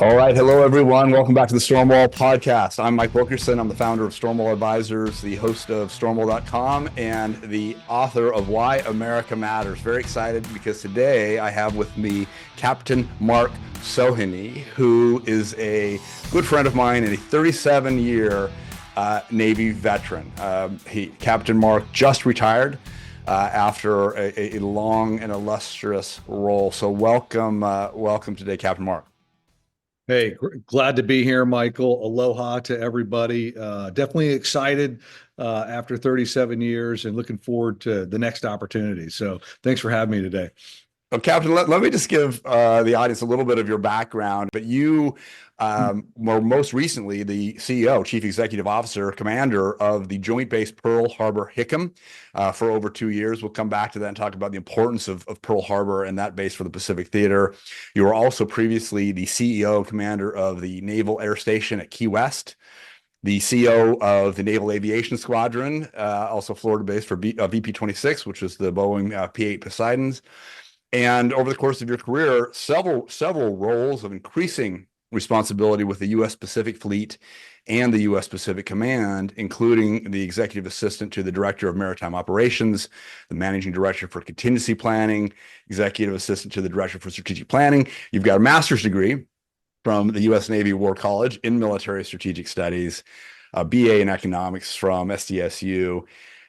All right. Hello, everyone. Welcome back to the Stormwall podcast. I'm Mike Wilkerson. I'm the founder of Stormwall Advisors, the host of Stormwall.com, and the author of Why America Matters. Very excited because today I have with me Captain Mark Sohaney, who is a good friend of mine and a 37-year Navy veteran. Captain Mark just retired after a long and illustrious role. So welcome today, Captain Mark. Hey, glad to be here, Michael. Aloha to everybody. Definitely excited after 37 years and looking forward to the next opportunity. So thanks for having me today. Well, Captain, let me just give the audience a little bit of your background. But you were most recently the CEO, Chief Executive Officer, Commander of the Joint Base Pearl Harbor-Hickam for over 2 years. We'll come back to that and talk about the importance of Pearl Harbor and that base for the Pacific Theater. You were also previously the CEO and Commander of the Naval Air Station at Key West, the CEO of the Naval Aviation Squadron, also Florida base for VP-26, which is the Boeing P-8 Poseidons. And over the course of your career, several roles of increasing responsibility with the U.S. Pacific Fleet and the U.S. Pacific Command, including the executive assistant to the Director of Maritime Operations, the Managing Director for Contingency Planning, executive assistant to the Director for Strategic Planning. You've got a master's degree from the U.S. Navy War College in Military Strategic Studies, a BA in Economics from SDSU.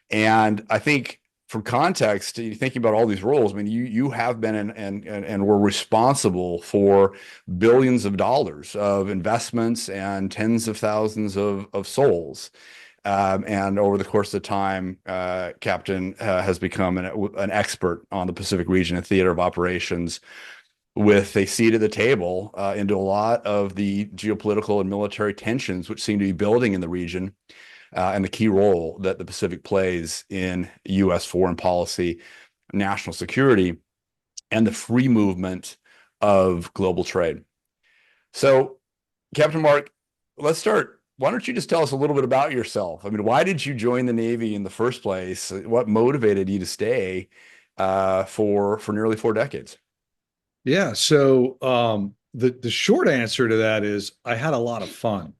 And I think, for context, thinking about all these roles, I mean, you have been and were responsible for billions of dollars of investments and tens of thousands of souls. And over the course of time, Captain has become an expert on the Pacific region and theater of operations, with a seat at the table into a lot of the geopolitical and military tensions which seem to be building in the region. And the key role that the Pacific plays in U.S. foreign policy, national security, and the free movement of global trade. So, Captain Mark, let's start. Why don't you just tell us a little bit about yourself? I mean, why did you join the Navy in the first place? What motivated you to stay for nearly 4 decades? Yeah. So the short answer to that is I had a lot of fun.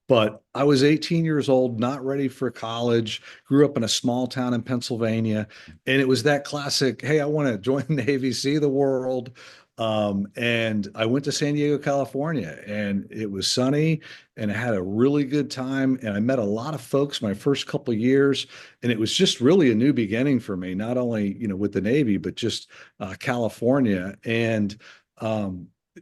But I was 18 years old, not ready for college, grew up in a small town in Pennsylvania. And it was that classic, hey, I want to join the Navy, see the world. And I went to San Diego, California, and it was sunny and I had a really good time. And I met a lot of folks my first couple of years. And it was just really a new beginning for me, not only, with the Navy, but just California. And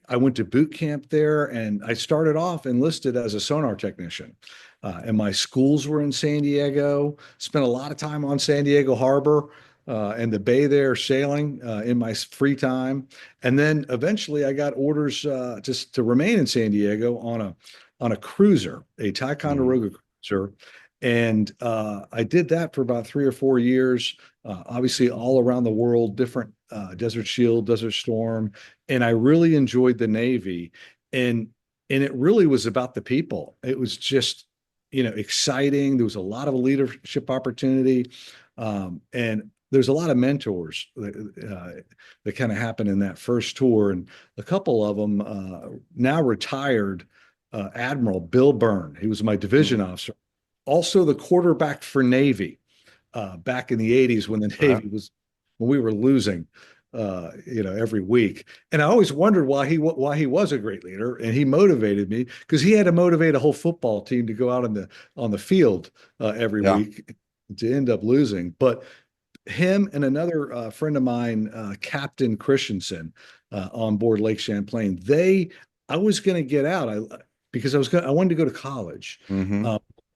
I went to boot camp there, and I started off enlisted as a sonar technician. And my schools were in San Diego. Spent a lot of time on San Diego Harbor and the bay there sailing in my free time. And then eventually I got orders just to remain in San Diego on a cruiser, a Ticonderoga cruiser. And I did that for about 3 or 4 years, obviously all around the world, different Desert Shield, Desert Storm. And I really enjoyed the Navy. And it really was about the people. It was just, exciting. There was a lot of leadership opportunity. And there's a lot of mentors that kind of happened in that first tour. And a couple of them now retired, Admiral Bill Byrne. He was my division officer, also the quarterback for Navy back in the 80s when the Navy when we were losing, every week. And I always wondered why he was a great leader, and he motivated me because he had to motivate a whole football team to go out on the field every week to end up losing. But him and another friend of mine, Captain Christensen, on board Lake Champlain, I was going to get out because I wanted to go to college.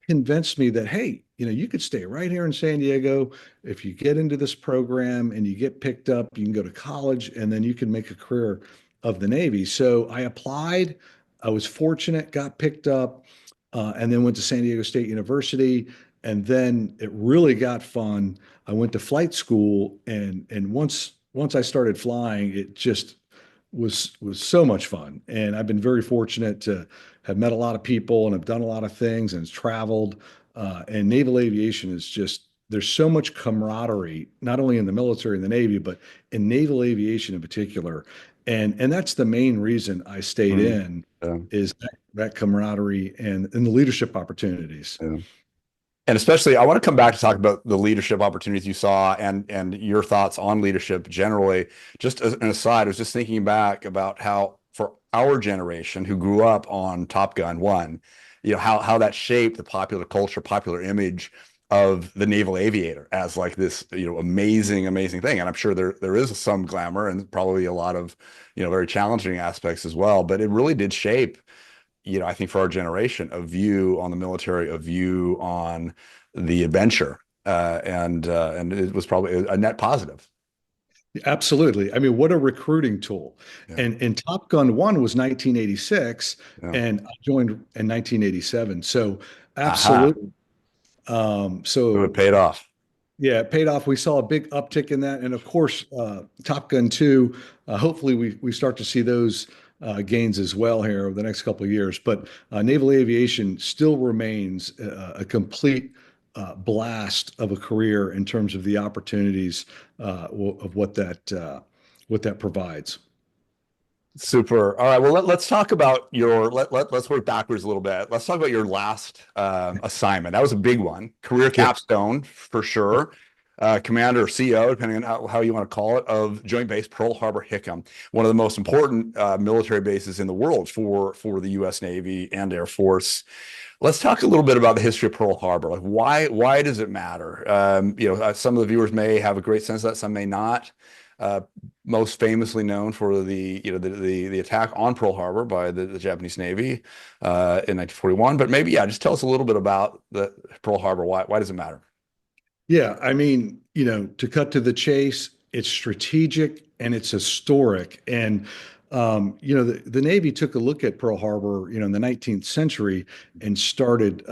Convinced me that, hey, you could stay right here in San Diego. If you get into this program and you get picked up, you can go to college and then you can make a career of the Navy. So I applied. I was fortunate, got picked up, and then went to San Diego State University. And then it really got fun. I went to flight school, and once I started flying, it just was so much fun. And I've been very fortunate to have met a lot of people and have done a lot of things and traveled. And naval aviation is just, there's so much camaraderie, not only in the military and the Navy, but in naval aviation in particular. And that's the main reason I stayed Mm, in yeah, is that camaraderie and the leadership opportunities. yeah. And especially, I want to come back to talk about the leadership opportunities you saw and your thoughts on leadership generally. Just as an aside, I was just thinking back about how for our generation who grew up on Top Gun 1, how that shaped the popular culture, popular image of the naval aviator as like this, amazing, amazing thing. And I'm sure there is some glamour and probably a lot of, very challenging aspects as well. But it really did shape, I think for our generation, a view on the military, a view on the adventure, and it was probably a net positive. Absolutely. I mean, what a recruiting tool. Yeah. And Top Gun 1 was 1986, Yeah. and I joined in 1987. So Aha. absolutely. So it So paid off. yeah, it paid off. We saw a big uptick in that. And of course, Top Gun 2, hopefully we start to see those gains as well here over the next couple of years. But naval aviation still remains a complete blast of a career in terms of the opportunities of what that provides. Super. All right. Well, let's talk about let's work backwards a little bit. Let's talk about your last assignment. That was a big one. Career Yeah. capstone for sure. Commander or CO, depending on how you want to call it, of Joint Base Pearl Harbor-Hickam, one of the most important military bases in the world for the U.S. Navy and Air Force. Let's talk a little bit about the history of Pearl Harbor. Like why does it matter? Some of the viewers may have a great sense of that, some may not. Uh, Most famously known for the attack on Pearl Harbor by the Japanese Navy in 1941. But maybe, yeah, just tell us a little bit about the Pearl Harbor. Why does it matter? Yeah, I mean, to cut to the chase, it's strategic and it's historic. And the Navy took a look at Pearl Harbor, in the 19th century and started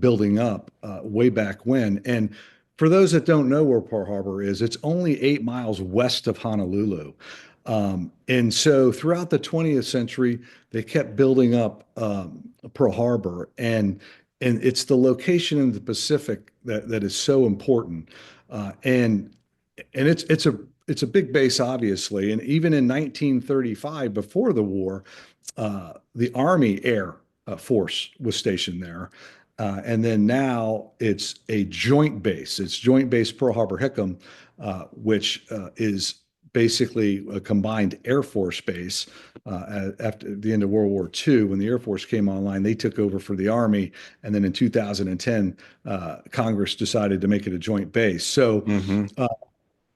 building up way back when. And for those that don't know where Pearl Harbor is, it's only 8 miles west of Honolulu. And so throughout the 20th century, they kept building up Pearl Harbor, and it's the location in the Pacific that is so important. And it's a big base, obviously. And even in 1935, before the war, the Army Air Force was stationed there. And then now it's a joint base. It's Joint Base Pearl Harbor-Hickam, which is basically a combined Air Force base. After the end of World War II, when the Air Force came online, they took over for the Army. And then in 2010, Congress decided to make it a joint base. So Mm-hmm. uh,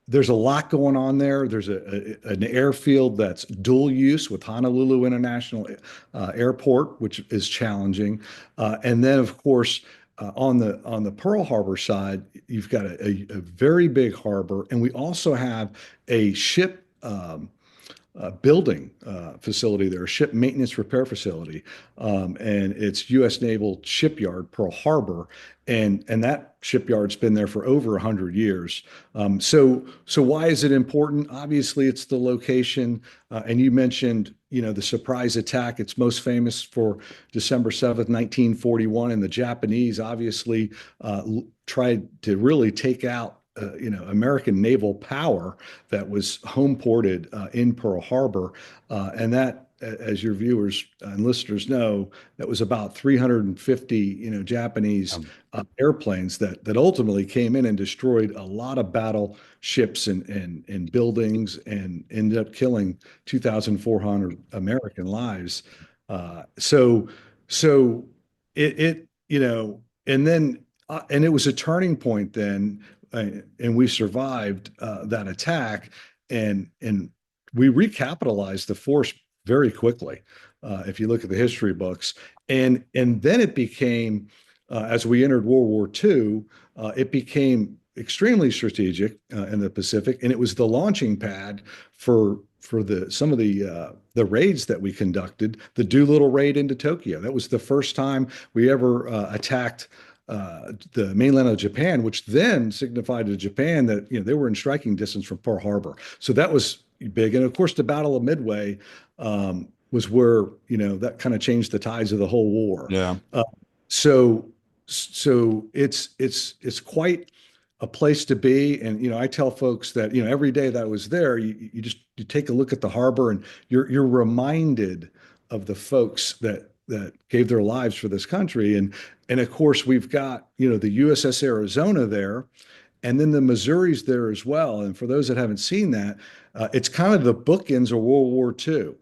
there's a lot going on there. There's an airfield that's dual use with Honolulu International Airport, which is challenging. And then, of course, on the Pearl Harbor side, you've got a very big harbor, and we also have a ship building facility there, a ship maintenance repair facility, and it's U.S. Naval Shipyard, Pearl Harbor, and that shipyard's been there for over 100 years. So why is it important? Obviously, it's the location, and you mentioned, the surprise attack. It's most famous for December 7th, 1941, and the Japanese obviously tried to really take out American naval power that was home ported in Pearl Harbor. And that, as your viewers and listeners know, that was about 350, Japanese airplanes that ultimately came in and destroyed a lot of battleships and buildings and ended up killing 2,400 American lives. So, so and then, and it was a turning point then, and we survived that attack, and we recapitalized the force very quickly. If you look at the history books, and then it became, as we entered World War II, it became extremely strategic in the Pacific, and it was the launching pad for the some of the raids that we conducted. The Doolittle raid into Tokyo. That was the first time we ever attacked the mainland of Japan, which then signified to Japan that they were in striking distance from Pearl Harbor. So that was big, and of course the Battle of Midway was where that kind of changed the tides of the whole war. Yeah. So it's quite a place to be. And, I tell folks that, every day that I was there, you take a look at the harbor and you're reminded of the folks that gave their lives for this country. And of course, we've got, the USS Arizona there, and then the Missouri's there as well. And for those that haven't seen that, it's kind of the bookends of World War II.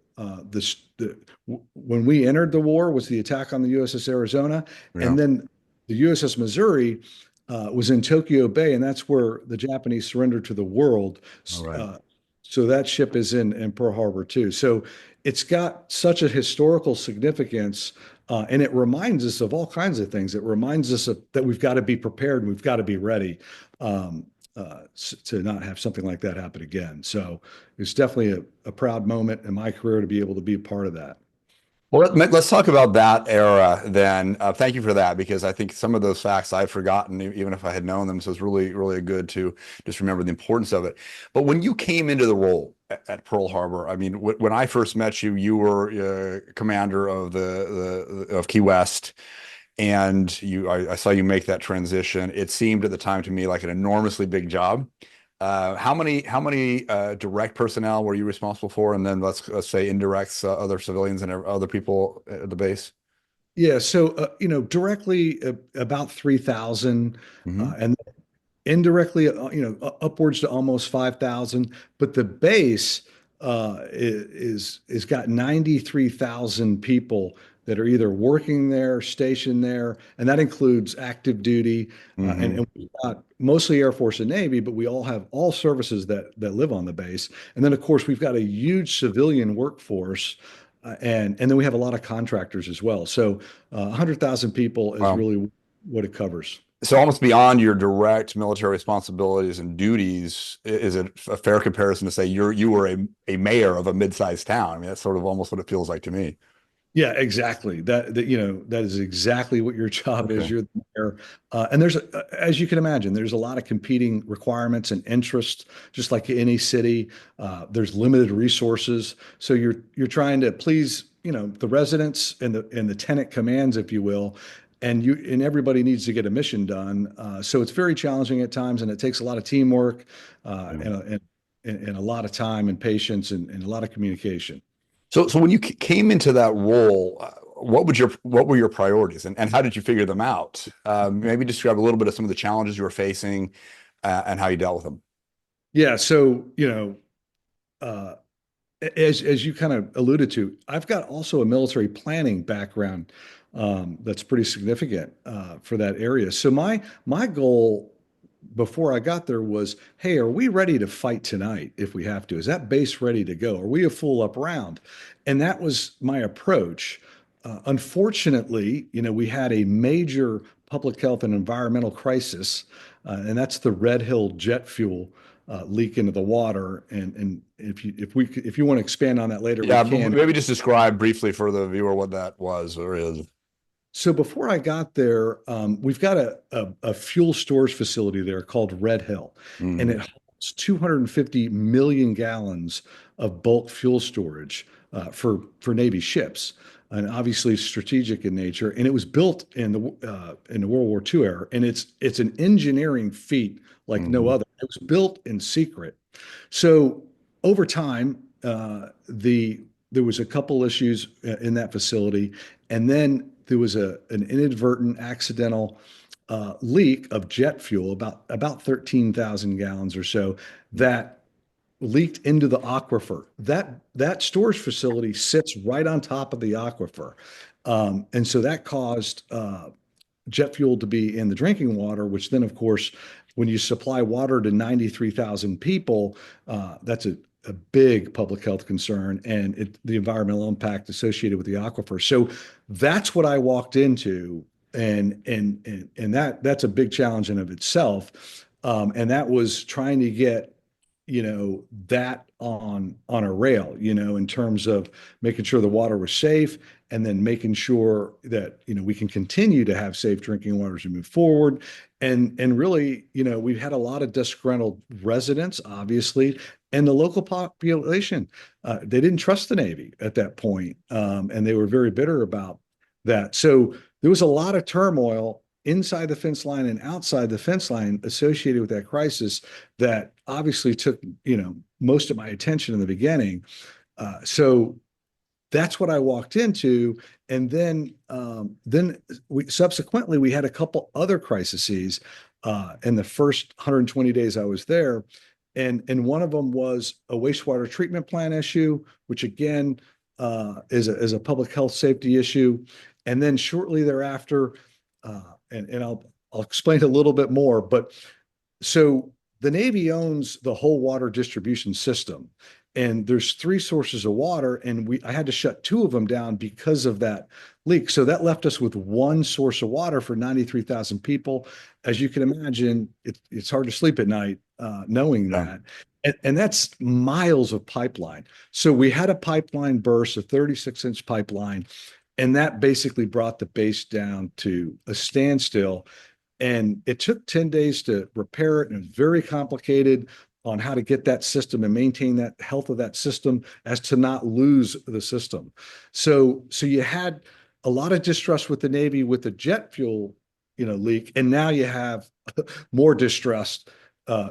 When we entered the war was the attack on the USS Arizona, Yeah. and then the USS Missouri was in Tokyo Bay, and that's where the Japanese surrendered to the world. All right. So that ship is in Pearl Harbor too. So it's got such a historical significance, and it reminds us of all kinds of things. It reminds us that we've got to be prepared and we've got to be ready to not have something like that happen again. So it's definitely a proud moment in my career to be able to be a part of that. Well, let's talk about that era then. Thank you for that, because I think some of those facts I've forgotten, even if I had known them. So it's really, really good to just remember the importance of it. But when you came into the role at Pearl Harbor, I mean, when I first met you, you were commander of of Key West, and I saw you make that transition. It seemed at the time to me like an enormously big job. How many direct personnel were you responsible for? And then let's say indirects, other civilians and other people at the base. Yeah, so directly about 3,000, Hmm. and indirectly, upwards to almost 5,000. But the base is got 93,000 people that are either working there, stationed there, and that includes active duty. And, Hmm. and we've got mostly Air Force and Navy, but we all have all services that live on the base. And then, of course, we've got a huge civilian workforce. And then we have a lot of contractors as well. So 100,000 people is Wow. really what it covers. So almost beyond your direct military responsibilities and duties, is it a fair comparison to say you were a mayor of a mid-sized town? I mean, that's sort of almost what it feels like to me. Yeah, exactly. That is exactly what your job is. Okay. You're the mayor, and as you can imagine, there's a lot of competing requirements and interests, just like any city. There's limited resources, so you're trying to please, the residents and the tenant commands, if you will, and everybody needs to get a mission done. So it's very challenging at times, and it takes a lot of teamwork, Yeah. and a lot of time and patience and a lot of communication. So when you came into that role, what were your priorities, and how did you figure them out? Maybe describe a little bit of some of the challenges you were facing, and how you dealt with them. Yeah, so uh, as you kind of alluded to, I've got also a military planning background that's pretty significant for that area. So my goal before I got there was, hey, are we ready to fight tonight if we have to? Is that base ready to go? Are we a full up round? And that was my approach. Unfortunately, we had a major public health and environmental crisis, and that's the Red Hill jet fuel leak into the water. And if you want to expand on that later, we Yeah, but can. maybe just describe briefly for the viewer what that was or is. So before I got there, we've got a fuel storage facility there called Red Hill, and Hmm. it holds 250 million gallons of bulk fuel storage for Navy ships, and obviously strategic in nature. And it was built in the World War II era, and it's an engineering feat like no Hmm. other. It was built in secret. So over time, there was a couple issues in that facility, and then there was an inadvertent accidental leak of jet fuel, about 13,000 gallons or so, that leaked into the aquifer. That storage facility sits right on top of the aquifer, and so that caused jet fuel to be in the drinking water, which then, of course, when you supply water to 93,000 people, that's a big public health concern and the environmental impact associated with the aquifer. So that's what I walked into, and that's a big challenge in of itself. And that was trying to get that on a rail, in terms of making sure the water was safe, and then making sure that we can continue to have safe drinking water as we move forward. And really, we've had a lot of disgruntled residents, obviously, and the local population. They didn't trust the Navy at that point, and they were very bitter about that. So there was a lot of turmoil inside the fence line and outside the fence line associated with that crisis that obviously took, most of my attention in the beginning. So that's what I walked into. And then we had a couple other crises in the first 120 days I was there. And one of them was a wastewater treatment plant issue, which again is a public health safety issue. And then shortly thereafter, and I'll explain a little bit more, but so the Navy owns the whole water distribution system, and there's three sources of water, and I had to shut two of them down because of that leak. So that left us with one source of water for 93,000 people. As you can imagine, it's hard to sleep at night knowing that. And that's miles of pipeline. So we had a pipeline burst, a 36-inch pipeline, and that basically brought the base down to a standstill. And it took 10 days to repair it, and it was very complicated on how to get that system and maintain that health of that system as to not lose the system. So you had a lot of distrust with the Navy with the jet fuel, leak, and now you have more distrust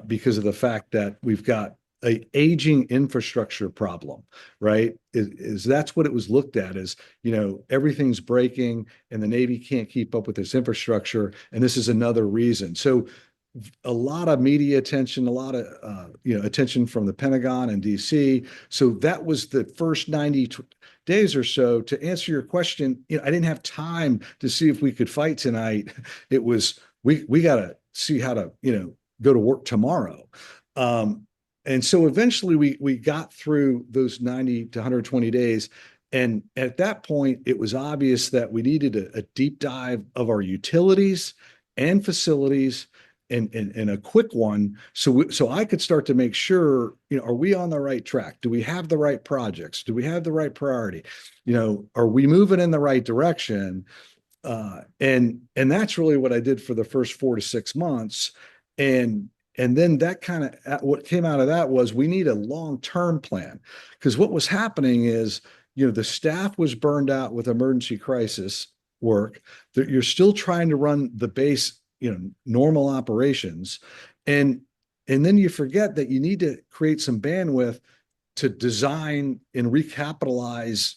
because of the fact that we've got a aging infrastructure problem, right? Is that's what it was looked at as, everything's breaking and the Navy can't keep up with this infrastructure. And this is another reason. So a lot of media attention, a lot of, attention from the Pentagon and DC. So that was the first 90 days or so. To answer your question, I didn't have time to see if we could fight tonight. It was, we got to see how to, go to work tomorrow. And so eventually we got through those 90 to 120 days. And at that point, it was obvious that we needed a deep dive of our utilities and facilities and a quick one. So I could start to make sure, are we on the right track? Do we have the right projects? Do we have the right priority? Are we moving in the right direction? And that's really what I did for the first 4 to 6 months. And then that kind of what came out of that was we need a long-term plan, because what was happening is, the staff was burned out with emergency crisis work. That you're still trying to run the base, normal operations, and then you forget that you need to create some bandwidth to design and recapitalize,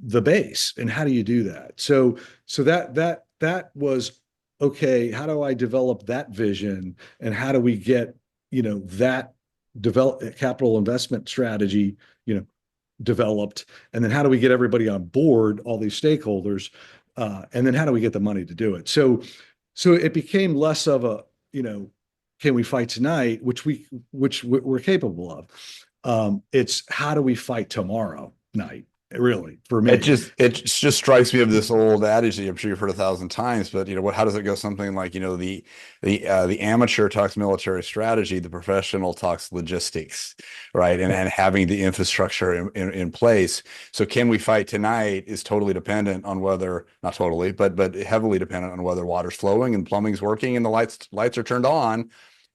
the base. And how do you do that? So that was okay. How do I develop that vision, and how do we get, that capital investment strategy, developed, and then how do we get everybody on board, all these stakeholders, and then how do we get the money to do it? So it became less of a, can we fight tonight, which we're capable of. It's how do we fight tomorrow night, really, for me. It just strikes me of this old adage that I'm sure you've heard 1,000 times, but how does it go? Something like, the amateur talks military strategy, the professional talks logistics, right? And having the infrastructure in place. So can we fight tonight is totally dependent on whether, not totally, but heavily dependent on whether water's flowing and plumbing's working and the lights are turned on.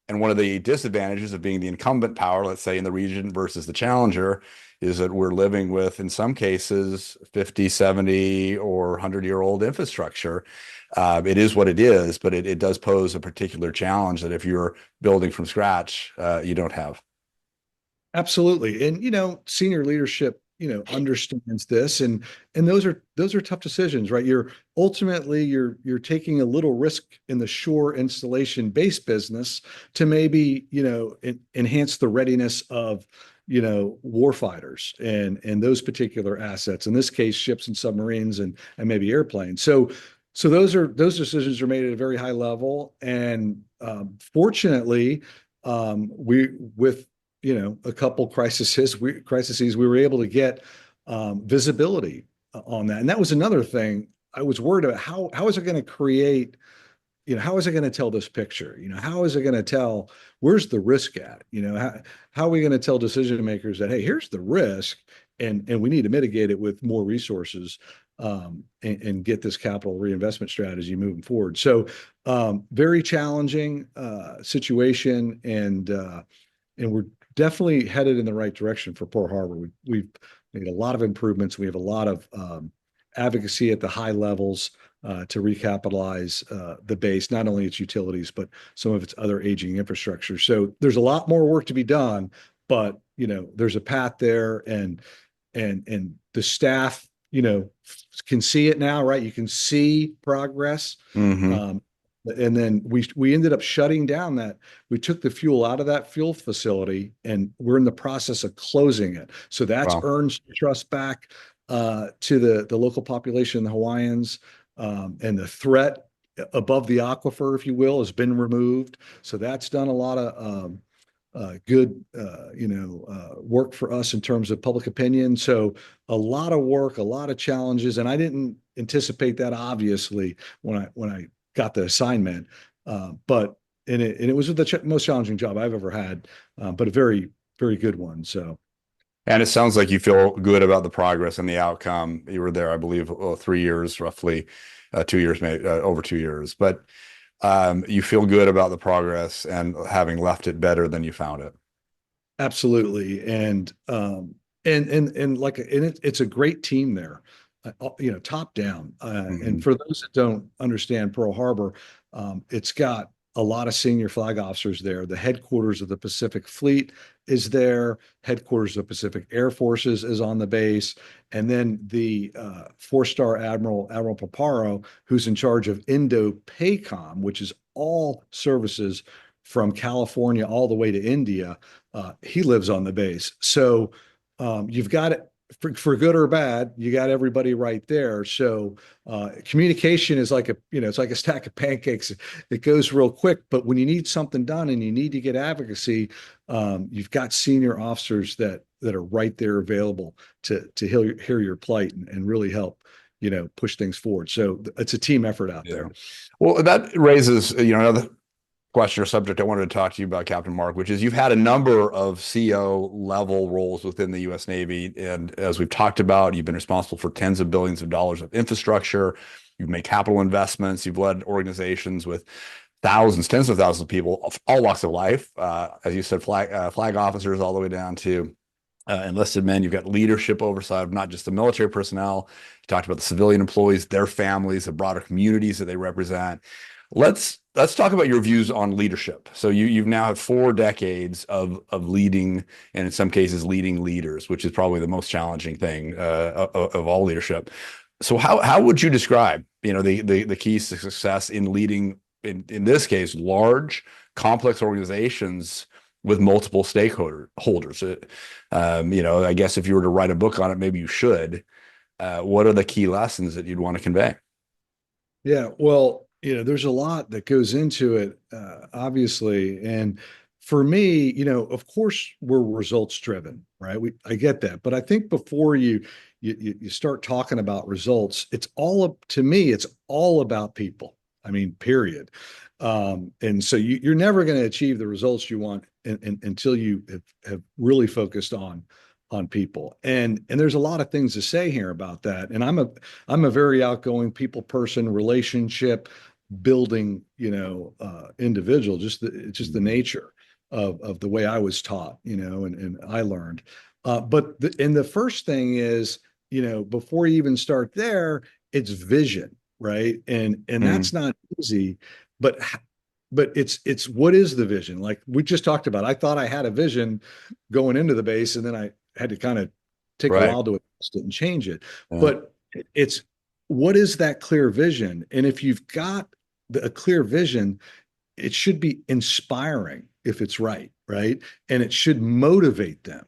And one of the disadvantages of being the incumbent power, let's say in the region versus the challenger, is that we're living with, in some cases, 50, 70, or 100-year-old infrastructure. It is what it is, but it does pose a particular challenge that if you're building from scratch, you don't have. Absolutely. And, senior leadership, understands this, and those are tough decisions, right? You're taking a little risk in the shore installation base business to maybe, enhance the readiness of, warfighters and those particular assets, in this case, ships and submarines and maybe airplanes. So those decisions are made at a very high level. And fortunately, with a couple crises, we were able to get visibility on that. And that was another thing I was worried about. How is it going to create, how is it going to tell this picture? How is it going to tell, where's the risk at? How are we going to tell decision makers that, hey, here's the risk, and we need to mitigate it with more resources, and get this capital reinvestment strategy moving forward. So very challenging situation, and we're definitely headed in the right direction for Pearl Harbor. We've made a lot of improvements. We have a lot of advocacy at the high levels to recapitalize the base, not only its utilities, but some of its other aging infrastructure. So there's a lot more work to be done, but there's a path there, and the staff, can see it now, right? You can see progress. Hmm. And then we ended up shutting down that. We took the fuel out of that fuel facility, and we're in the process of closing it. So that's Wow. earned trust back to the local population, the Hawaiians, and the threat above the aquifer, if you will, has been removed. So that's done a lot of good, work for us in terms of public opinion. So a lot of work, a lot of challenges, and I didn't anticipate that obviously when I got the assignment, but it was the most challenging job I've ever had, but a very very good one. So. And it sounds like you feel good about the progress and the outcome. You were there, I believe, 3 years, roughly, 2 years, maybe over 2 years. But you feel good about the progress and having left it better than you found it. Absolutely. And it's a great team there, top down. And Hmm. for those that don't understand Pearl Harbor, it's got a lot of senior flag officers there. The headquarters of the Pacific Fleet is there. Headquarters of Pacific Air Forces is on the base. And then the four-star Admiral Paparo, who's in charge of Indo-PACOM, which is all services from California all the way to India. He lives on the base. So you've got it for good or bad, you got everybody right there. So communication is like it's like a stack of pancakes. It goes real quick, but when you need something done and you need to get advocacy, you've got senior officers that are right there available to hear your plight and really help push things forward. So it's a team effort out Yeah. there. Well, that raises, another question or subject I wanted to talk to you about, Captain Mark, which is you've had a number of CO level roles within the U.S. Navy. And as we've talked about, you've been responsible for tens of billions of dollars of infrastructure. You've made capital investments. You've led organizations with thousands, tens of thousands of people of all walks of life. As you said, flag officers all the way down to enlisted men. You've got leadership oversight of not just the military personnel. You talked about the civilian employees, their families, the broader communities that they represent. Let's talk about your views on leadership. So you've now had 4 decades of leading, and in some cases leading leaders, which is probably the most challenging thing of all leadership. So how would you describe the keys to success in leading, in this case, large complex organizations with multiple holders? I guess if you were to write a book on it, maybe you should. What are the key lessons that you'd want to convey? Yeah, well, there's a lot that goes into it, obviously. And for me, of course, we're results driven, right? I get that, but I think before you start talking about results, it's all up to me. It's all about people. I mean, period. And so you're never going to achieve the results you want until you have really focused on people. And there's a lot of things to say here about that. And I'm a very outgoing people person, relationship building, individual, it's just the nature of the way I was taught, and I learned. And the first thing is, before you even start there, it's vision, right? And Mm, that's not easy, but it's what is the vision? Like we just talked about, I thought I had a vision going into the base, and then I had to kind of take a right. while to adjust it and change it. Yeah. But it's what is that clear vision? And if you've got a clear vision, it should be inspiring if it's right? And it should motivate them.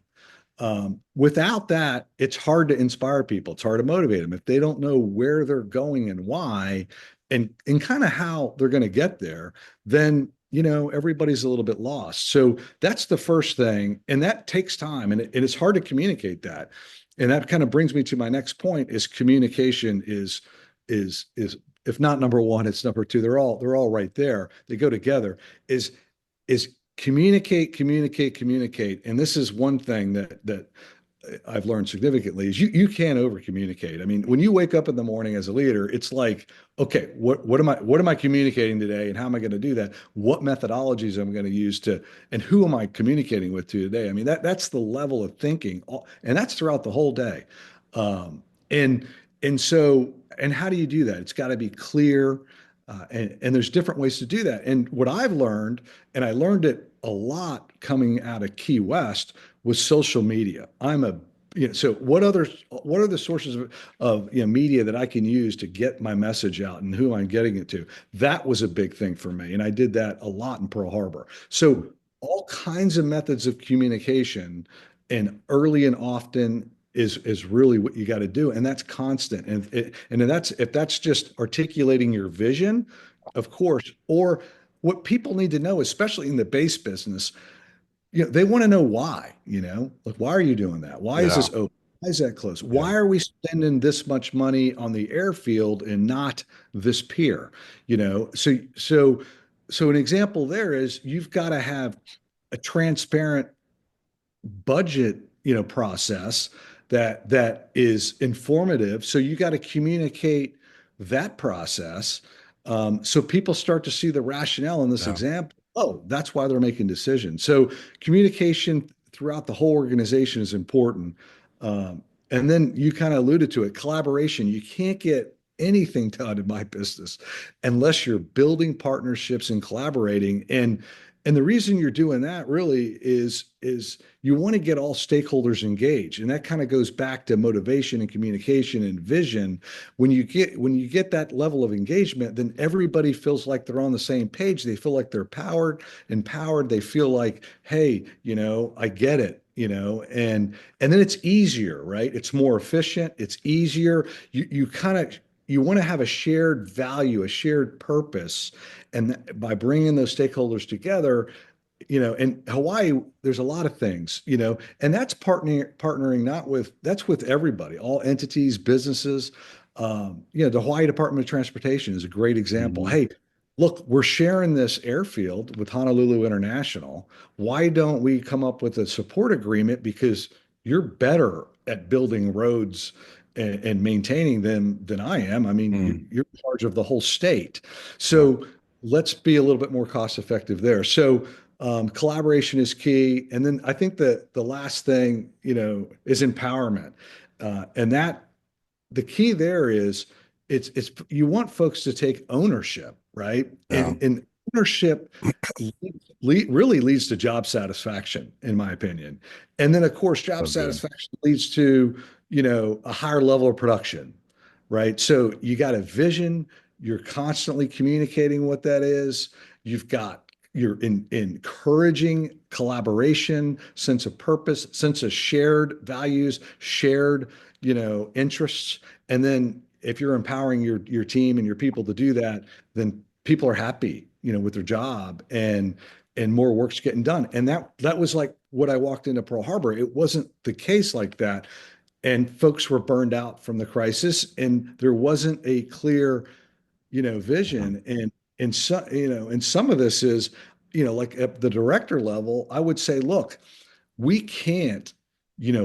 Without that, it's hard to inspire people. It's hard to motivate them if they don't know where they're going and why, and kind of how they're going to get there. Then everybody's a little bit lost. So that's the first thing, and that takes time, and it's hard to communicate that. And that kind of brings me to my next point: is communication is if not number one, it's number two. They're all right there. They go together. Is communicate. And this is one thing that I've learned significantly is you can't over communicate. I mean, when you wake up in the morning as a leader, it's like, okay, what am I communicating today, and how am I going to do that? What methodologies am I going to use and who am I communicating with today? I mean, that's the level of thinking, and that's throughout the whole day. And And so, and how do you do that? It's got to be clear. And there's different ways to do that. And what I've learned, and I learned it a lot coming out of Key West, was social media. So what are the sources of media that I can use to get my message out and who I'm getting it to? That was a big thing for me. And I did that a lot in Pearl Harbor. So all kinds of methods of communication and early and often is really what you got to do, and that's constant. And that's if that's just articulating your vision, of course, or what people need to know, especially in the base business, they want to know why. Like, why are you doing that? Why is Yeah. this open? Why is that close? Yeah. Why are we spending this much money on the airfield and not this pier? So an example there is you've got to have a transparent budget, process that is informative. So you got to communicate that process, so people start to see the rationale in this Yeah. example. Oh, that's why they're making decisions. So communication throughout the whole organization is important. And then you kind of alluded to it, collaboration. You can't get anything done in my business unless you're building partnerships and collaborating. And the reason you're doing that really is you want to get all stakeholders engaged. And that kind of goes back to motivation and communication and vision. When you get that level of engagement, then everybody feels like they're on the same page. They feel like they're empowered. They feel like, hey, I get it, and then it's easier, right? It's more efficient, it's easier. You want to have a shared value, a shared purpose. And by bringing those stakeholders together, in Hawaii, there's a lot of things, and that's partnering that's with everybody, all entities, businesses. The Hawaii Department of Transportation is a great example. Mhm. Hey, look, we're sharing this airfield with Honolulu International. Why don't we come up with a support agreement? Because you're better at building roads and maintaining them than I am. I mean, Mm. you're in charge of the whole state. Yeah. So let's be a little bit more cost effective there. So collaboration is key. And then I think the last thing, is empowerment. And that the key there is it's you want folks to take ownership, right? Yeah. And ownership really leads to job satisfaction, in my opinion. And then, of course, job So good. satisfaction leads to, a higher level of production, right? So you got a vision, you're constantly communicating what that is. You're encouraging collaboration, sense of purpose, sense of shared values, shared, interests. And then if you're empowering your team and your people to do that, then people are happy, with their job, and more work's getting done. And that was like what I walked into Pearl Harbor. It wasn't the case like that. And folks were burned out from the crisis, and there wasn't a clear, Mhm. vision. And some of this is, like at the director level, I would say, look, we can't,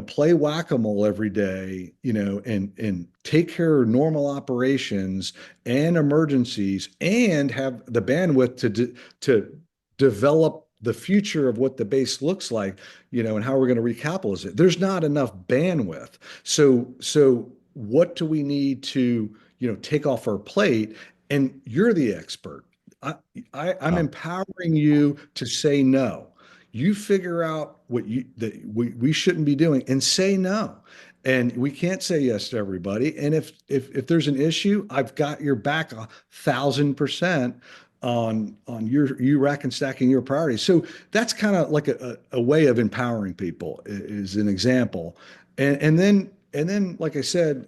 play whack-a-mole every day, and take care of normal operations and emergencies and have the bandwidth to develop the future of what the base looks like, and how we're going to recapitalize it. There's not enough bandwidth. So what do we need to, take off our plate? And you're the expert. I, I'm Yeah. empowering you to say no. You figure out what that we shouldn't be doing and say no. And we can't say yes to everybody. And if there's an issue, I've got your back 1,000% on you rack and stacking your priorities. So that's kind of like a way of empowering people, is an example. And then like I said,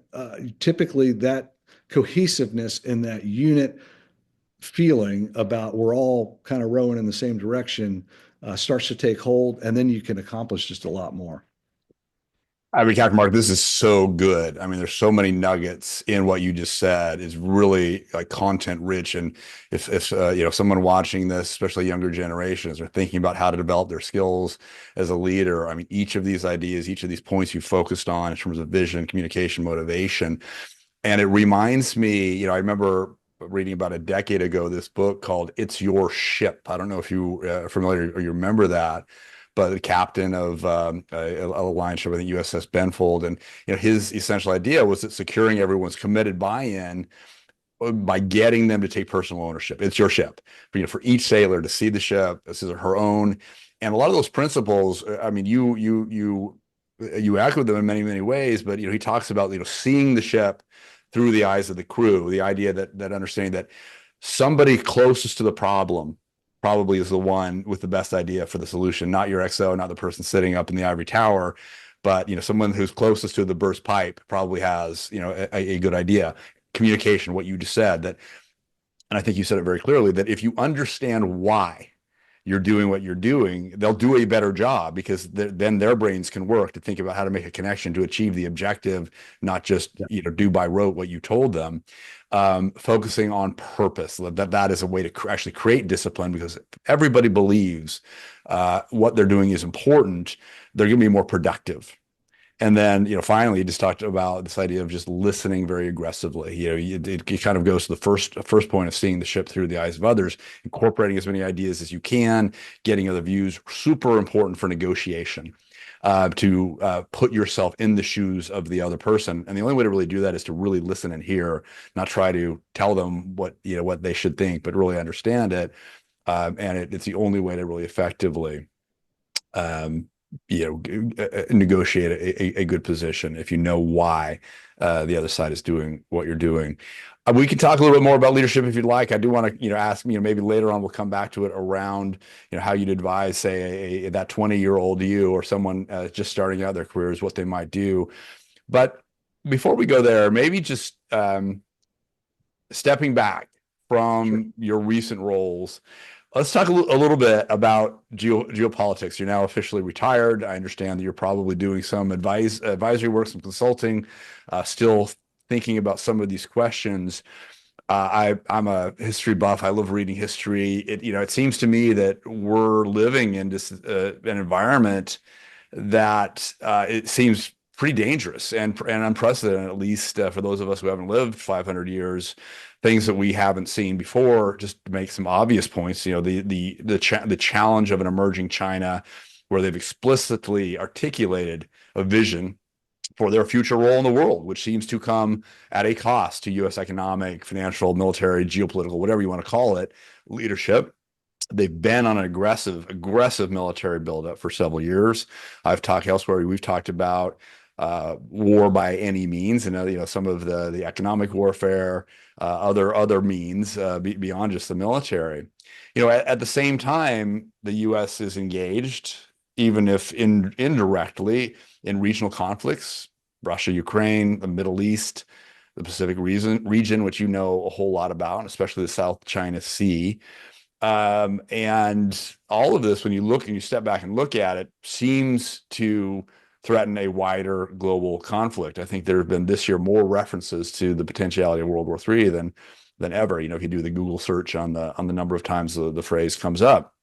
typically that cohesiveness in that unit feeling about we're all kind of rowing in the same direction starts to take hold, and then you can accomplish just a lot more. I mean, Captain Mark, this is so good. I mean, there's so many nuggets in what you just said. It's really like content rich. And if someone watching this, especially younger generations, are thinking about how to develop their skills as a leader, I mean, each of these ideas, each of these points you focused on in terms of vision, communication, motivation, and it reminds me, I remember reading about a decade ago this book called "It's Your Ship." I don't know if you are familiar or you remember that, but the captain of a line ship, I think USS Benfold, and his essential idea was that securing everyone's committed buy-in by getting them to take personal ownership. It's your ship. For each sailor to see the ship, this is her own, and a lot of those principles. I mean, you echo them in many many ways, but he talks about seeing the ship through the eyes of the crew. The idea that understanding that somebody closest to the problem probably is the one with the best idea for the solution, not your XO, not the person sitting up in the ivory tower, but someone who's closest to the burst pipe probably has a good idea. Communication, what you just said, that, and I think you said it very clearly, that if you understand why you're doing what you're doing, they'll do a better job, because then their brains can work to think about how to make a connection to achieve the objective, not just do by rote what you told them. Focusing on purpose, that is a way to actually create discipline, because if everybody believes what they're doing is important, they're going to be more productive. And then, finally, you just talked about this idea of just listening very aggressively. It kind of goes to the first point of seeing the ship through the eyes of others, incorporating as many ideas as you can, getting other views, super important for negotiation, to put yourself in the shoes of the other person. And the only way to really do that is to really listen and hear, not try to tell them what they should think, but really understand it. And it's the only way to really effectively negotiate a good position, if you know why the other side is doing what you're doing. We can talk a little bit more about leadership if you'd like. I do want to ask, maybe later on we'll come back to it around how you'd advise, say, that 20-year-old you, or someone just starting out their careers, what they might do. But before we go there, maybe just stepping back from your recent roles, let's talk a little bit about geopolitics. You're now officially retired. I understand that you're probably doing some advisory work, some consulting, still thinking about some of these questions. I'm a history buff. I love reading history. It seems to me that we're living in this an environment that it seems pretty dangerous and unprecedented, at least for those of us who haven't lived 500 years. Things that we haven't seen before. Just to make some obvious points, the challenge of an emerging China, where they've explicitly articulated a vision for their future role in the world, which seems to come at a cost to U.S. economic, financial, military, geopolitical, whatever you want to call it, leadership. They've been on an aggressive military buildup for several years. I've talked elsewhere. We've talked about war by any means, and some of the economic warfare, other means beyond just the military. At the same time, the U.S. is engaged, even if indirectly, in regional conflicts: Russia, Ukraine, the Middle East, the Pacific region, which you know a whole lot about, especially the South China Sea. And all of this, when you look and you step back and look at it, seems to threaten a wider global conflict. I think there have been this year more references to the potentiality of World War III than ever. If you do the Google search on the number of times the phrase comes up.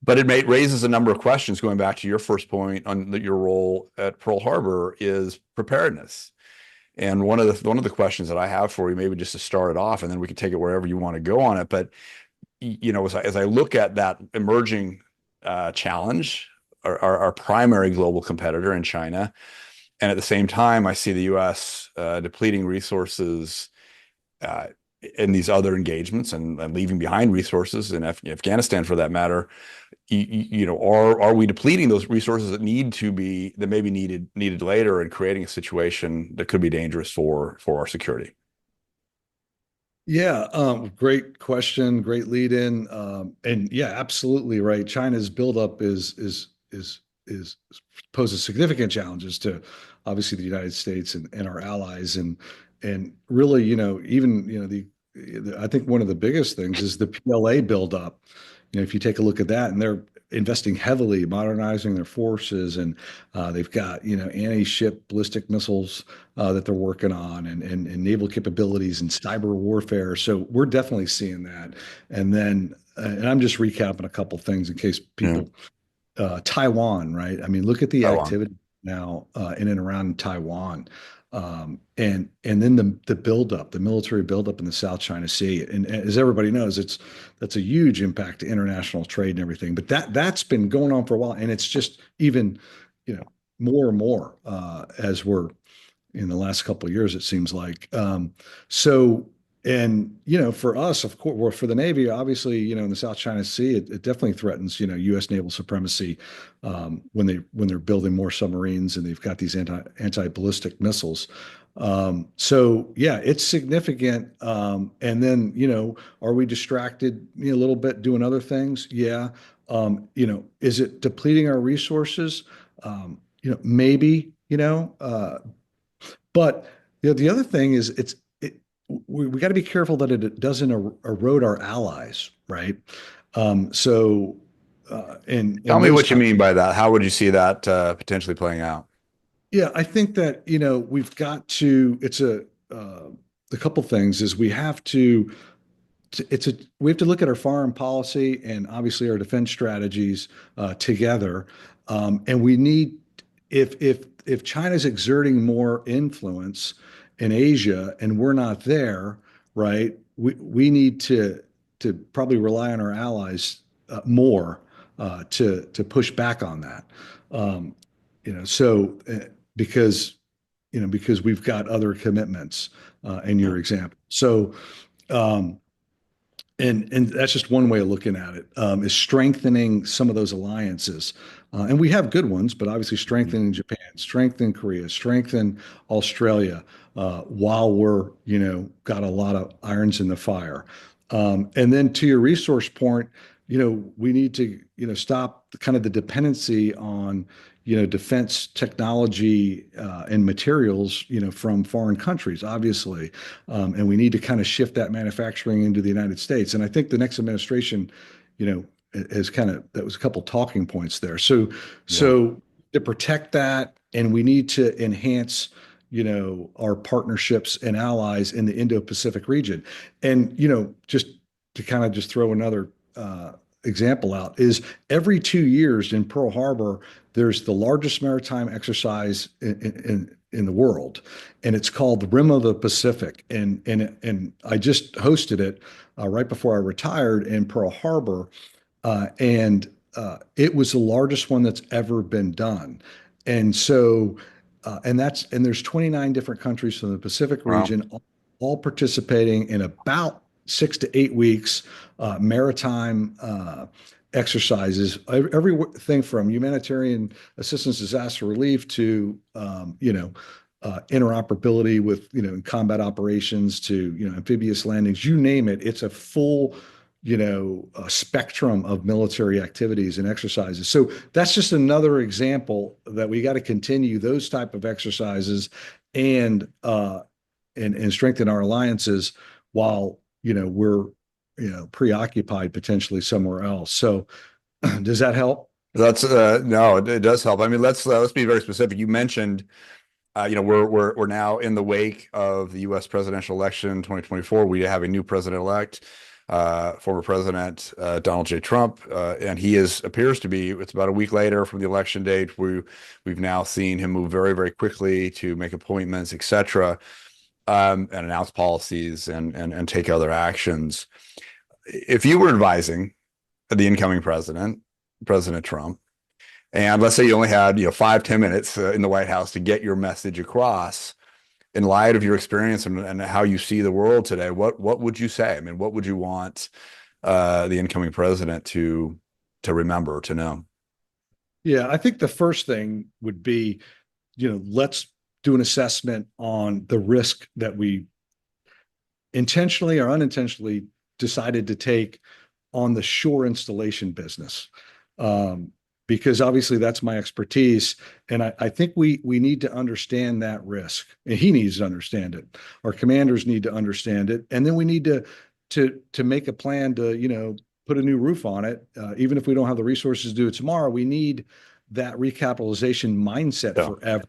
But it raises a number of questions. Going back to your first point on your role at Pearl Harbor is preparedness. And one of the questions that I have for you, maybe just to start it off, and then we can take it wherever you want to go on it. But as I look at that emerging challenge, our primary global competitor in China, and at the same time, I see the U.S. Depleting resources in these other engagements, and leaving behind resources in Afghanistan, for that matter. Are we depleting those resources that may be needed later, and creating a situation that could be dangerous for our security? Yeah, great question, great lead in. And yeah, absolutely right. China's buildup is poses significant challenges to obviously the United States and our allies. And really, even, I think one of the biggest things is the PLA buildup. If you take a look at that, and they're investing heavily, modernizing their forces, and they've got anti-ship ballistic missiles that they're working on, and naval capabilities and cyber warfare. So we're definitely seeing that. And then, and I'm just recapping a couple things in case people. Taiwan, right? I mean, look at the Taiwan. activity now in and around Taiwan. And then the buildup, the military buildup in the South China Sea, and as everybody knows, that's a huge impact to international trade and everything. But that's been going on for a while, and it's just even, more and more as we're in the last couple of years, it seems like. So, and for us, of course, well, for the Navy, obviously, in the South China Sea, it definitely threatens, U.S. naval supremacy when they're building more submarines and they've got these anti-ballistic missiles. So yeah, it's significant. And then, are we distracted a little bit doing other things? Yeah. Is it depleting our resources? Maybe, but the other thing is we got to be careful that it doesn't erode our allies, right? So Tell in me those what you times, mean by that. How would you see that potentially playing out? yeah, I think that we've got to. It's a couple things is we have to. We have to look at our foreign policy and obviously our defense strategies together, and we need if China's exerting more influence in Asia and we're not there, right? We need to probably rely on our allies more to push back on that. Um, so because we've got other commitments in your example. So um, and that's just one way of looking at it, is strengthening some of those alliances. And we have good ones, but obviously strengthening Japan, strengthening Korea, strengthen Australia, while we're, got a lot of irons in the fire. And then to your resource point, we need to, stop kind of the dependency on, defense technology and materials, from foreign countries, obviously. And we need to kind of shift that manufacturing into the United States. And I think the next administration, has that was a couple talking points there. So, Yeah. so to protect that, and we need to enhance, our partnerships and allies in the Indo-Pacific region. And, just to kind of just throw another example out is every 2 years in Pearl Harbor, there's the largest maritime exercise in the world, and it's called the Rim of the Pacific. And I just hosted it right before I retired in Pearl Harbor, and it was the largest one that's ever been done. And so, and there's 29 different countries from the Pacific Wow. region, all participating in about 6 to 8 weeks, maritime exercises, everything from humanitarian assistance, disaster relief to, interoperability with, combat operations to, amphibious landings, you name it. It's a full, spectrum of military activities and exercises. So that's just another example that we got to continue those type of exercises and strengthen our alliances while, we're, preoccupied potentially somewhere else. So does that help? That's no, it does help. I mean, let's be very specific. You mentioned, we're now in the wake of the U.S. presidential election 2024. We have a new president-elect, former President Donald J. Trump, and he appears to be. It's about a week later from the election date. We've now seen him move very, very quickly to make appointments, etc., and announce policies and take other actions. If you were advising the incoming president, President Trump, and let's say you only had 5-10 minutes in the White House to get your message across, in light of your experience and how you see the world today, what would you say? I mean, what would you want the incoming president to remember, to know? Yeah, I think the first thing would be, let's do an assessment on the risk that we intentionally or unintentionally decided to take on the shore installation business. Because obviously that's my expertise. And I think we need to understand that risk. And he needs to understand it. Our commanders need to understand it. And then we need to make a plan to, put a new roof on it. Even if we don't have the resources to do it tomorrow, we need that recapitalization mindset Yeah. forever.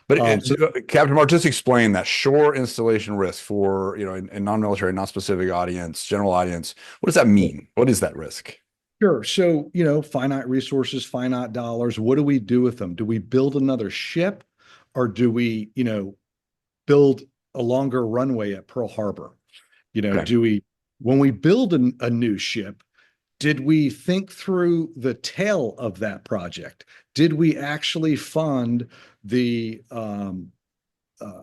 But So Captain Mark, just explain that shore installation risk for, a non-military, non-specific audience, general audience. What does that mean? What is that risk? Sure. So, finite resources, finite dollars. What do we do with them? Do we build another ship, or do we, build a longer runway at Pearl Harbor? You know, Okay. do we, when we build a new ship, did we think through the tail of that project? Did we actually fund the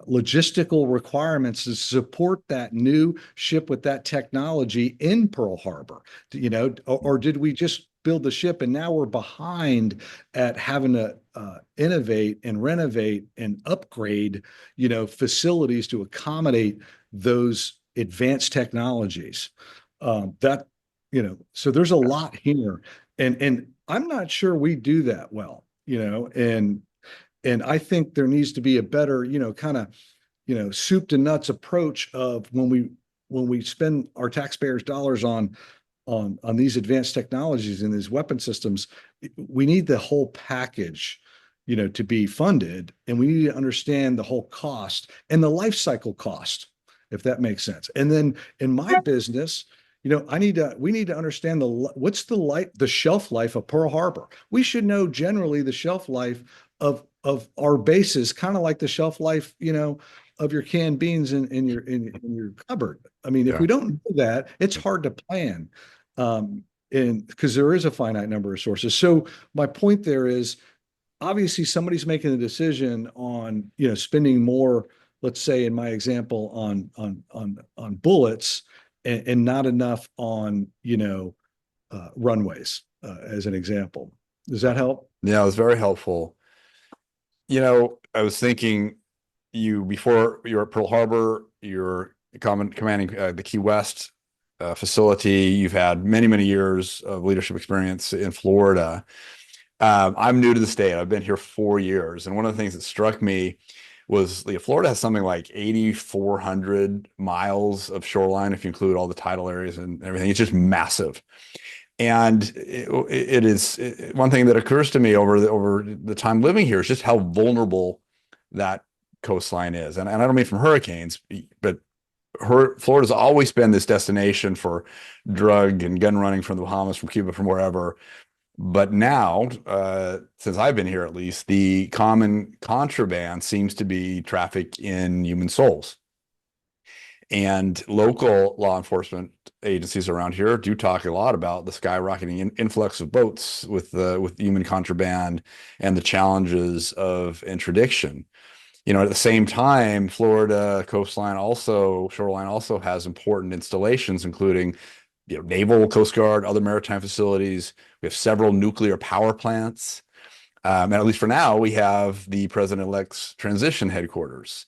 logistical requirements to support that new ship with that technology in Pearl Harbor? You know, or did we just build the ship and now we're behind at having to innovate and renovate and upgrade, you know, facilities to accommodate those advanced technologies? That, you know, so there's a lot here, and I'm not sure we do that well, you know, and I think there needs to be a better, you know, kind of, you know, soup to nuts approach of when we spend our taxpayers' dollars on these advanced technologies and these weapon systems, we need the whole package, you know, to be funded, and we need to understand the whole cost and the life cycle cost, if that makes sense. And then in my business, you know, we need to understand what's the shelf life of Pearl Harbor. We should know generally the shelf life of our bases, kind of like the shelf life, you know, of your canned beans in your cupboard. I mean, if Yeah. we don't know that, it's hard to plan. And because there is a finite number of sources. So my point there is, obviously somebody's making a decision on, you know, spending more, let's say in my example, on bullets, and not enough on, you know, runways, as an example. Does that help? Yeah, it was very helpful. You know, I was thinking before you were at Pearl Harbor, you're commanding the Key West facility. You've had many, many years of leadership experience in Florida. I'm new to the state. I've been here 4 years. And one of the things that struck me was Florida has something like 8,400 miles of shoreline, if you include all the tidal areas and everything. It's just massive. And it is one thing that occurs to me over the time living here is just how vulnerable that coastline is. And I don't mean from hurricanes, but Florida's always been this destination for drug and gun running from the Bahamas, from Cuba, from wherever. But now, since I've been here at least, the common contraband seems to be traffic in human souls. And local law enforcement agencies around here do talk a lot about the skyrocketing influx of boats with human contraband and the challenges of interdiction. You know, at the same time, Florida shoreline also has important installations, including, you know, naval, Coast Guard, other maritime facilities. We have several nuclear power plants. And at least for now, we have the president-elect's transition headquarters.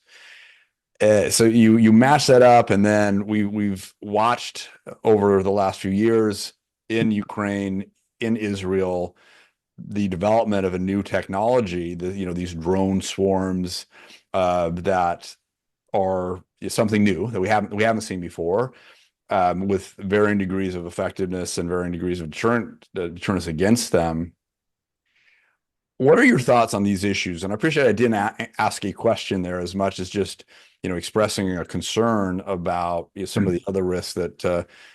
So you match that up, and then we've watched over the last few years in Ukraine, in Israel, the development of a new technology, these drone swarms that are something new that we haven't seen before, with varying degrees of effectiveness and varying degrees of deterrence against them. What are your thoughts on these issues? And I appreciate I didn't ask a question there as much as just, you know, expressing a concern about, you know, some of the other risks that,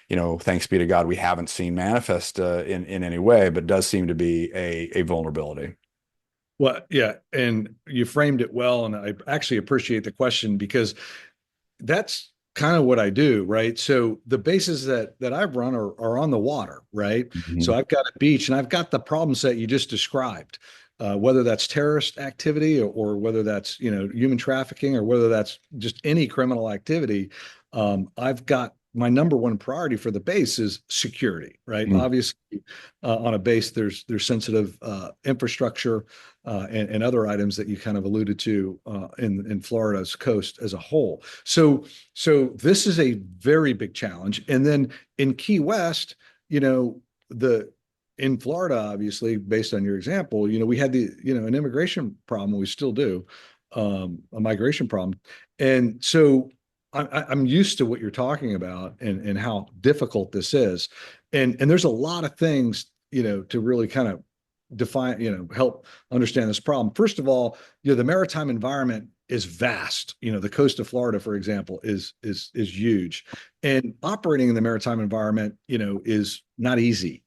you know, thanks be to God, we haven't seen manifest in any way, but does seem to be a vulnerability. Well, yeah, and you framed it well, and I actually appreciate the question because that's kind of what I do, right? So the bases that I've run are on the water, right? So Mhm. I've got a beach and I've got the problem set you just described, whether that's terrorist activity or whether that's, you know, human trafficking or whether that's just any criminal activity. I've got my number one priority for the base is security, right? Mhm. Obviously, on a base, there's sensitive infrastructure and other items that you kind of alluded to in Florida's coast as a whole. So this is a very big challenge. And then in Key West, you know, in Florida, obviously, based on your example, you know, we had an immigration problem. We still do, a migration problem. And so I'm used to what you're talking about and how difficult this is. And there's a lot of things, you know, to really kind of define, you know, help understand this problem. First of all, you know, the maritime environment is vast. You know, the coast of Florida, for example, is huge, and operating in the maritime environment, you know, is not easy.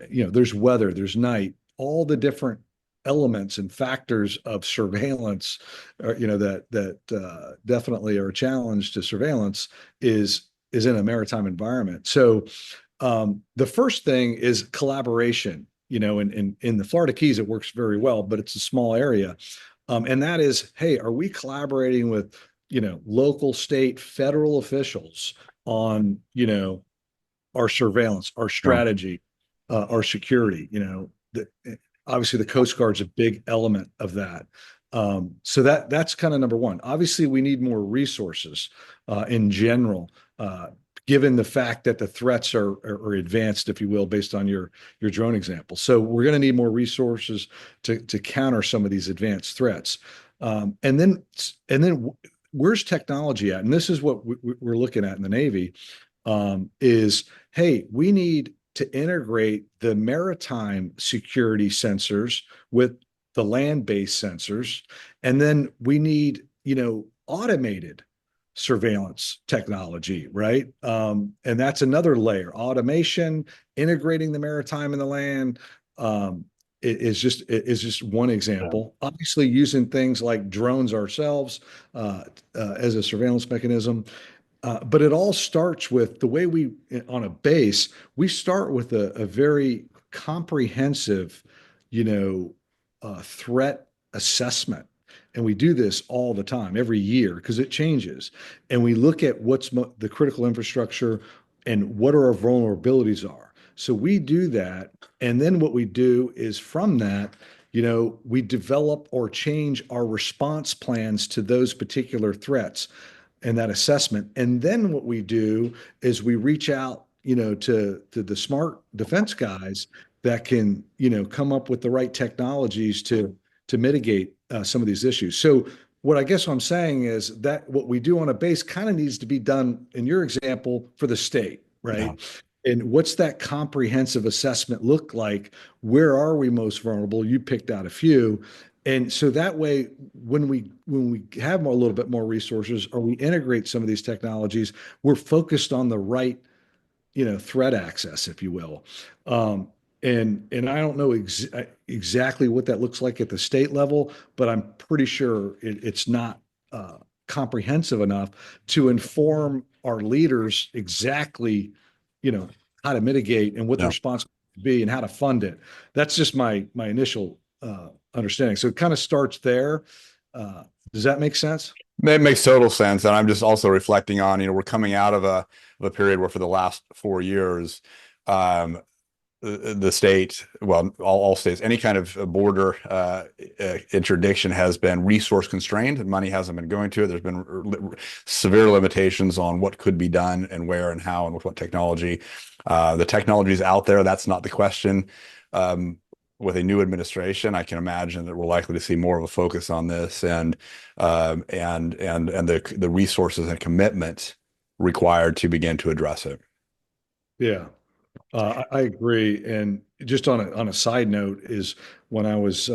You know, there's weather, there's night, all the different elements and factors of surveillance, that definitely are a challenge to surveillance is in a maritime environment. So the first thing is collaboration. In the Florida Keys, it works very well, but it's a small area. And that is, hey, are we collaborating with, local, state, federal officials on, our surveillance, our Yeah. strategy, our security? Obviously the Coast Guard's a big element of that. So that's kind of number one. Obviously, we need more resources in general, given the fact that the threats are advanced, if you will, based on your drone example. So we're going to need more resources to counter some of these advanced threats. And then where's technology at? And this is what we're looking at in the Navy. Is, hey, we need to integrate the maritime security sensors with the land-based sensors, and then we need, automated surveillance technology, right? And that's another layer. Automation, integrating the maritime and the land, is just one Yeah. example. Obviously, using things like drones ourselves as a surveillance mechanism. But it all starts with the way on a base, we start with a very comprehensive, threat assessment. And we do this all the time, every year, because it changes. And we look at what's the critical infrastructure and what our vulnerabilities are. So we do that. And then what we do is from that, we develop or change our response plans to those particular threats and that assessment. And then what we do is we reach out, to the smart defense guys that can, come up with the right technologies to mitigate some of these issues. So what I guess what I'm saying is that what we do on a base kind of needs to be done in your example for the state, Yeah. right? And what's that comprehensive assessment look like? Where are we most vulnerable? You picked out a few. And so that way, when we have a little bit more resources or we integrate some of these technologies, we're focused on the right, threat access, if you will. And I don't know exactly what that looks like at the state level, but I'm pretty sure it's not comprehensive enough to inform our leaders exactly, you know, how to mitigate and what the Yeah. response would be and how to fund it. That's just my initial understanding. So it kind of starts there. Does that make sense? It makes total sense. And I'm just also reflecting on, we're coming out of a period where for the last 4 years, um, the state, well, all states, any kind of border interdiction has been resource constrained and money hasn't been going to it. There's been severe limitations on what could be done and where and how and with what technology. The technology is out there. That's not the question. With a new administration, I can imagine that we're likely to see more of a focus on this and the resources and commitment required to begin to address it. Yeah. I agree. And just on a side note is when I was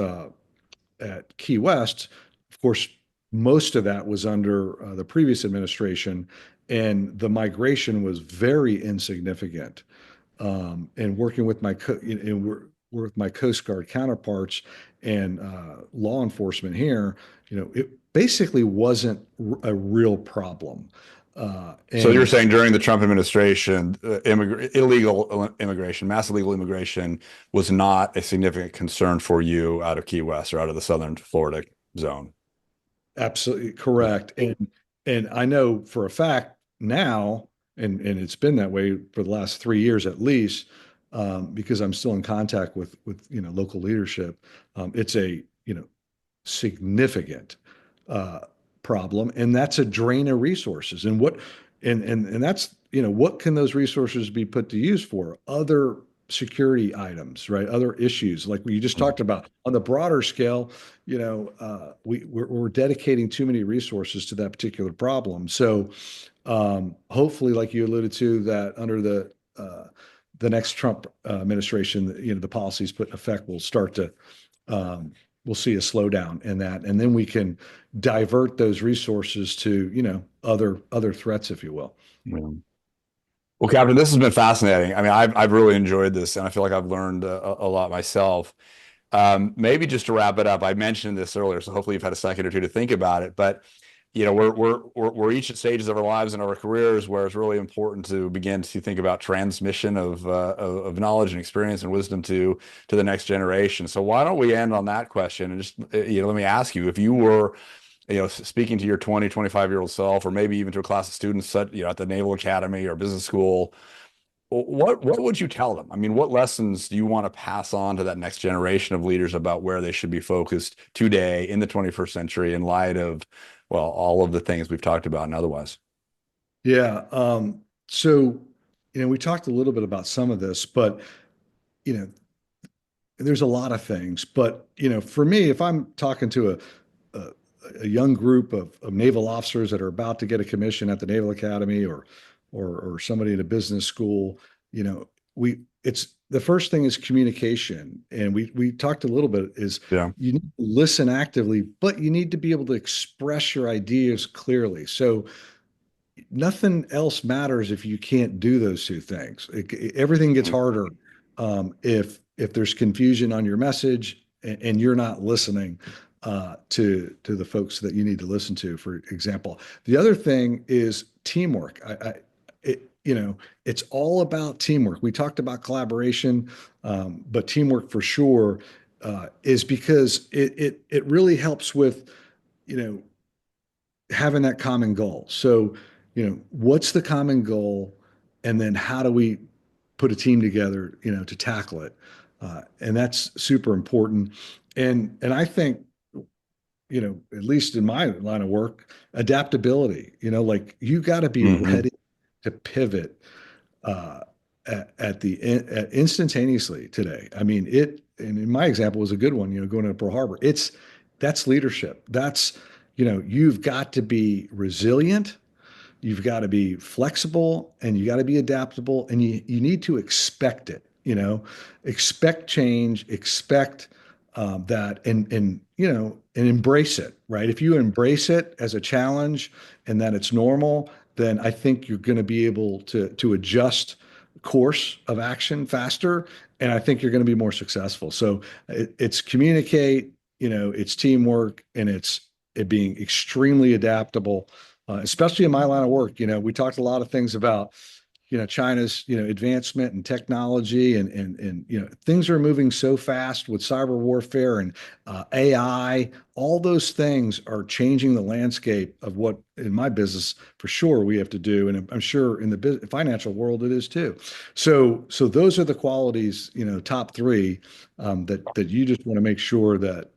at Key West, of course, most of that was under the previous administration, and the migration was very insignificant. And working with with my Coast Guard counterparts and law enforcement here, it basically wasn't a real problem. So you're And saying during the Trump administration, illegal immigration, mass illegal immigration was not a significant concern for you out of Key West or out of the Southern Florida zone. Absolutely correct. And I know for a fact now, and it's been that way for the last 3 years at least, because I'm still in contact with local leadership. It's a significant uh, problem, and that's a drain of resources. And that's what can those resources be put to use for? Other security items, right? Other issues like you just talked about on the broader scale. We're dedicating too many resources to that particular problem. So hopefully, like you alluded to, that under the next Trump administration, the policies put in effect will start to we'll see a slowdown in that, and then we can divert those resources to other threats, if you will. Yeah. Well, Captain, this has been fascinating. I mean, I've really enjoyed this, and I feel like I've learned a lot myself. Maybe just to wrap it up, I mentioned this earlier, so hopefully you've had a second or two to think about it. But we're each at stages of our lives and our careers where it's really important to begin to think about transmission of knowledge and experience and wisdom to the next generation. So why don't we end on that question and just let me ask you, if you were speaking to your 25-year-old self, or maybe even to a class of students at the Naval Academy or business school, what would you tell them? I mean, what lessons do you want to pass on to that next generation of leaders about where they should be focused today in the 21st century in light of, well, all of the things we've talked about and otherwise? Yeah. So, we talked a little bit about some of this, but, you know, there's a lot of things. But, for me, if I'm talking to a, a young group of naval officers that are about to get a commission at the Naval Academy or somebody at a business school, it's the first thing is communication. And we talked a little bit is Yeah. you need to listen actively, but you need to be able to express your ideas clearly. So nothing else matters if you can't do those two things. Everything gets harder if there's confusion on your message and you're not listening to the folks that you need to listen to. For example, the other thing is teamwork. It's all about teamwork. We talked about collaboration, but teamwork for sure is because it really helps with having that common goal. So, what's the common goal? And then how do we put a team together, to tackle it? And that's super important. And I think, at least in my line of work, adaptability, like you got to be ready to pivot at instantaneously today. I mean, and in my example was a good one, going to Pearl Harbor. That's leadership. That's, you've got to be resilient. You've got to be flexible and you got to be adaptable, and you need to expect it, expect change, expect that and embrace it, right? If you embrace it as a challenge and that it's normal, then I think you're going to be able to adjust course of action faster, and I think you're going to be more successful. So it's communicate, it's teamwork, and it's being extremely adaptable, especially in my line of work. We talked a lot of things about China's advancement and technology, and things are moving so fast with cyber warfare and AI. All those things are changing the landscape of what in my business for sure we have to do, and I'm sure in the financial world it is too. So those are the qualities, top three, that you just want to make sure that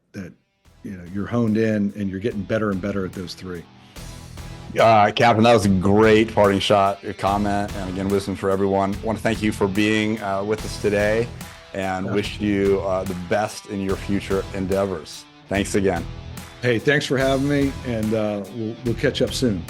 you're honed in and you're getting better and better at those three. Captain, that was a great parting shot, a comment, and again, wisdom for everyone. I want to thank you for being with us today and wish you the best in your future endeavors. Thanks again. Hey, thanks for having me, and we'll catch up soon.